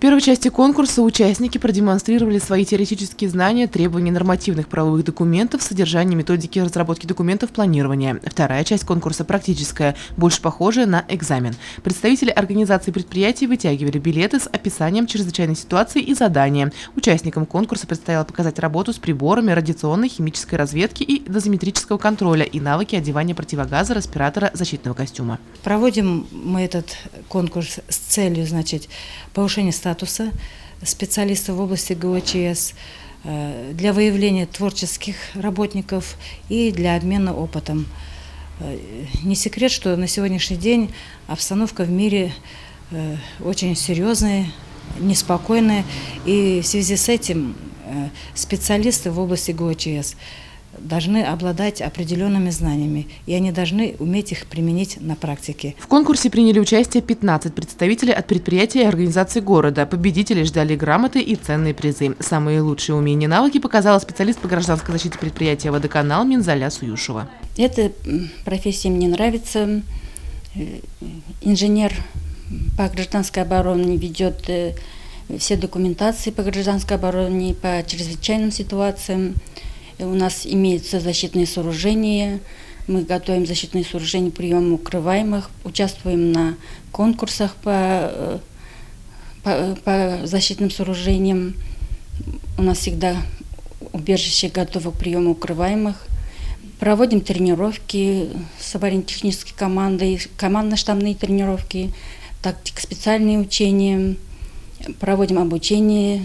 первой части конкурса участники продемонстрировали свои теоретические знания, требования нормативных правовых документов, содержание методики разработки документов планирования. Вторая часть конкурса практическая, больше похожая на экзамен. Представители организаций предприятий вытягивали билеты с описанием чрезвычайной ситуации и задания. Участникам конкурса предстояло показать работу с приборами радиационной, химической разведки и дозиметрического контроля и навыки одевания противогаза, респиратора, защитного костюма. Проводим мы этот конкурс с целью, повышения статуса специалистов в области ГОЧС, для выявления творческих работников и для обмена опытом. Не секрет, что на сегодняшний день обстановка в мире очень серьезная, неспокойная, и в связи с этим специалисты в области ГОЧС должны обладать определенными знаниями, и они должны уметь их применить на практике. В конкурсе приняли участие 15 представителей от предприятий и организаций города. Победители ждали грамоты и ценные призы. Самые лучшие умения и навыки показала специалист по гражданской защите предприятия «Водоканал» Минзаля Суюшева. Эта профессия мне нравится. Инженер по гражданской обороне ведет все документации по гражданской обороне, по чрезвычайным ситуациям. У нас имеются защитные сооружения, мы готовим защитные сооружения, прием укрываемых, участвуем на конкурсах по защитным сооружениям. У нас всегда убежище готово к приему укрываемых. Проводим тренировки с аварийно-технической командой, командно-штабные тренировки, тактико-специальные учения, проводим обучение,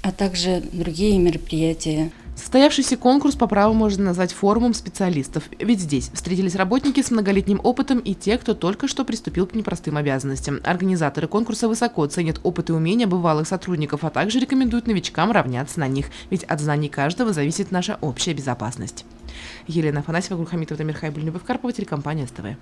а также другие мероприятия. Состоявшийся конкурс по праву можно назвать форумом специалистов, ведь здесь встретились работники с многолетним опытом и те, кто только что приступил к непростым обязанностям. Организаторы конкурса высоко ценят опыт и умения бывалых сотрудников, а также рекомендуют новичкам равняться на них, ведь от знаний каждого зависит наша общая безопасность. Елена Афанасьева, Гурхамитова, Тамир Хайбуль, Любовь Карпова, телекомпания СТВ.